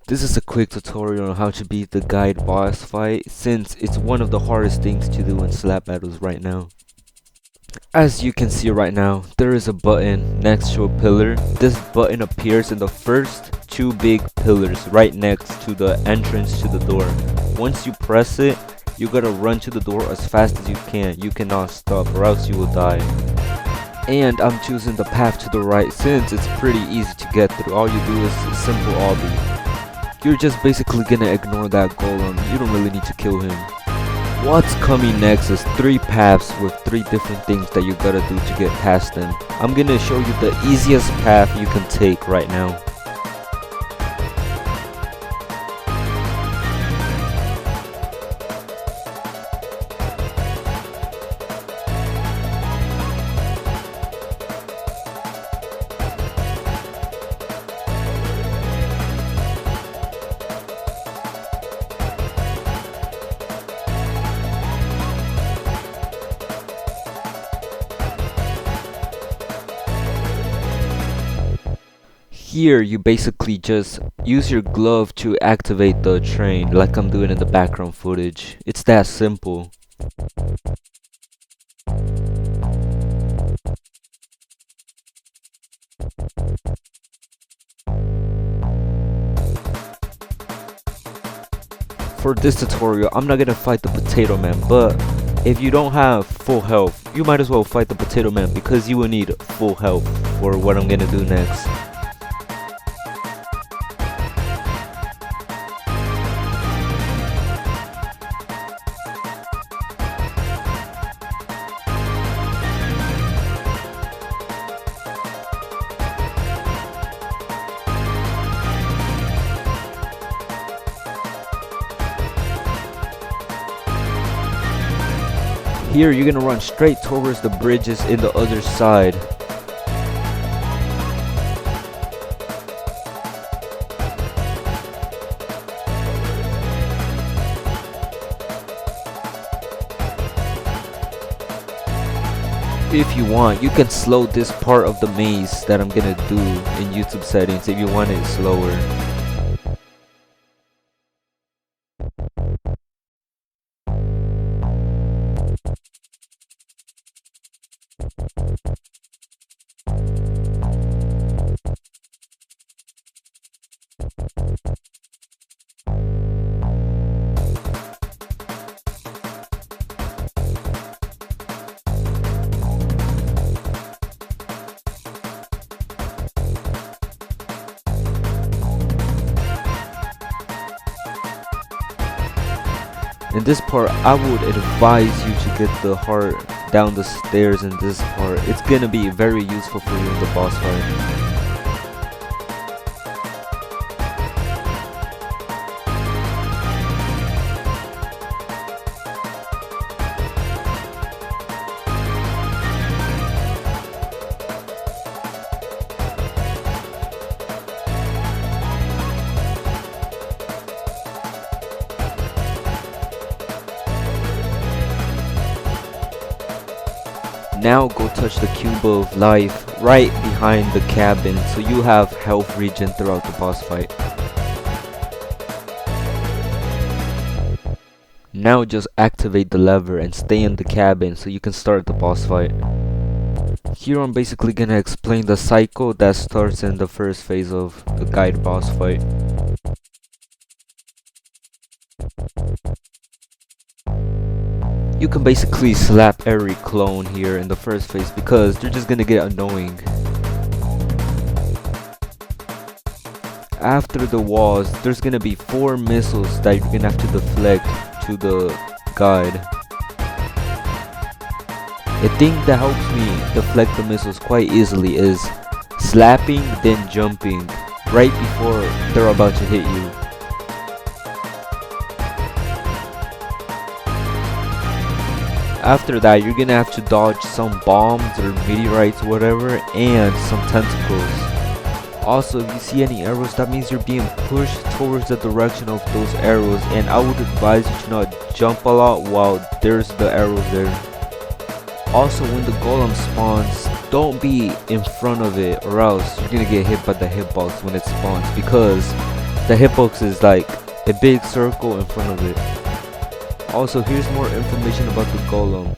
This is a quick tutorial on how to beat the guide boss fight, since it's one of the hardest things to do in slap battles right now. As you can see right now, there is a button next to a pillar. This button appears in the first two big pillars right next to the entrance to the door. Once you press it, you gotta run to the door as fast as you can. You cannot stop or else you will die. And I'm choosing the path to the right since it's pretty easy to get through. All you do is a simple obby. You're just basically gonna ignore that golem. You don't really need to kill him. What's coming next is 3 paths with 3 different things that you gotta do to get past them. I'm gonna show you the easiest path you can take right now. Here you basically just use your glove to activate the train like I'm doing in the background footage. It's that simple. For this tutorial, I'm not gonna fight the Potato Man, but if you don't have full health, you might as well fight the Potato Man because you will need full health for what I'm gonna do next. Here you're gonna run straight towards the bridges in the other side. If you want, you can slow this part of the maze that I'm gonna do in YouTube settings if you want it slower. In this part, I would advise you to get the heart down the stairs in this part. It's gonna be very useful for you in the boss fight. Now go touch the cube of life right behind the cabin so you have health regen throughout the boss fight. Now just activate the lever and stay in the cabin so you can start the boss fight. Here I'm basically gonna explain the cycle that starts in the first phase of the guide boss fight. You can basically slap every clone here in the first phase because they're just gonna get annoying. After the walls, there's gonna be 4 missiles that you're gonna have to deflect to the guide. A thing that helps me deflect the missiles quite easily is slapping then jumping right before they're about to hit you. After that, you're gonna have to dodge some bombs or meteorites, whatever, and some tentacles. Also, if you see any arrows, that means you're being pushed towards the direction of those arrows, and I would advise you to not jump a lot while there's the arrows there. Also, when the golem spawns, don't be in front of it or else you're gonna get hit by the hitbox when it spawns, because The hitbox is like a big circle in front of it. Also, here's more information about the golem.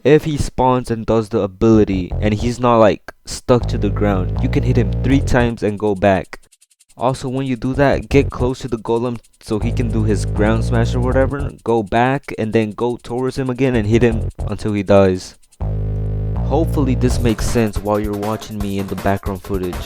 If he spawns and does the ability and he's not like stuck to the ground, you can hit him 3 times and go back. Also, when you do that, get close to the golem so he can do his ground smash or whatever, go back and then go towards him again and hit him until he dies. Hopefully this makes sense while you're watching me in the background footage.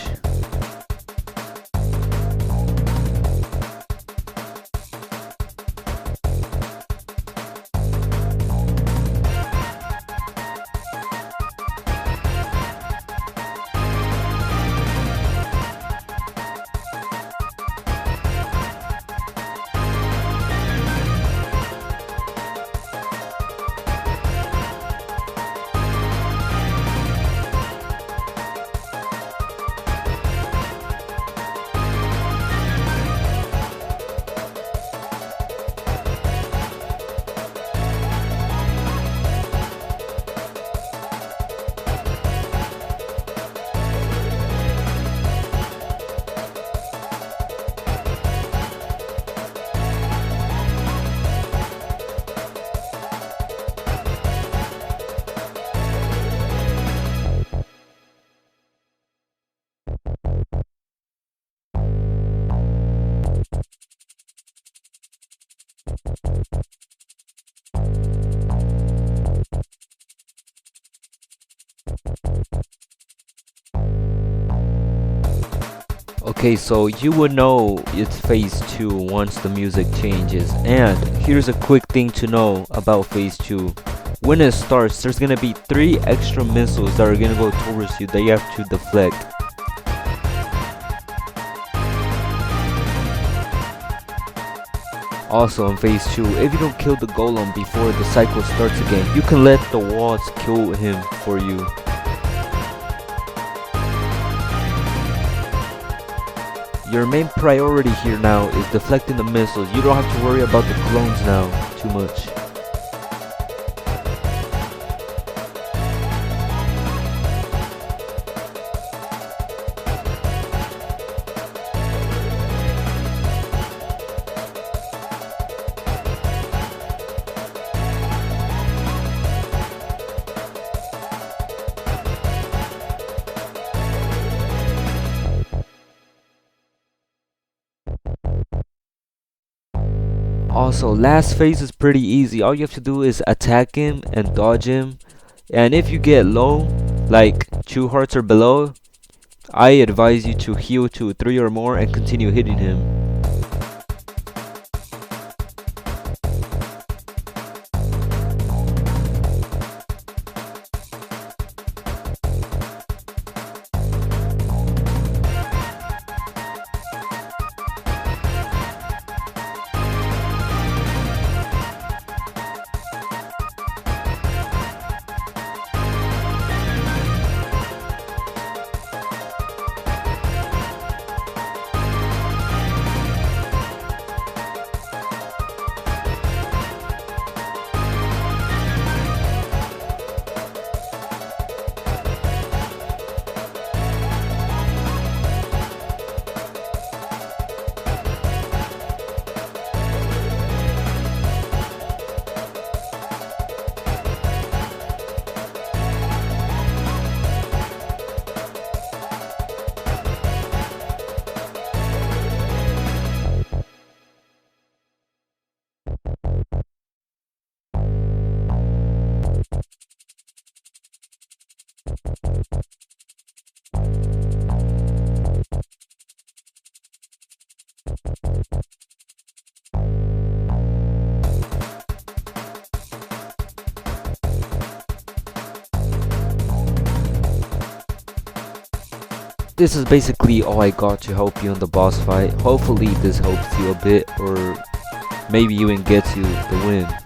Okay, so you would know it's phase 2 once the music changes. And here's a quick thing to know about phase 2. When it starts, there's gonna be 3 extra missiles that are gonna go towards you that you have to deflect. Also in phase 2, if you don't kill the golem before the cycle starts again, you can let the walls kill him for you. Your main priority here now is deflecting the missiles. You don't have to worry about the clones now too much. Also, last phase is pretty easy. All you have to do is attack him and dodge him. And if you get low, like 2 hearts or below, I advise you to heal to 3 or more and continue hitting him. This is basically all I got to help you in the boss fight. Hopefully this helps you a bit, or maybe even gets you the win.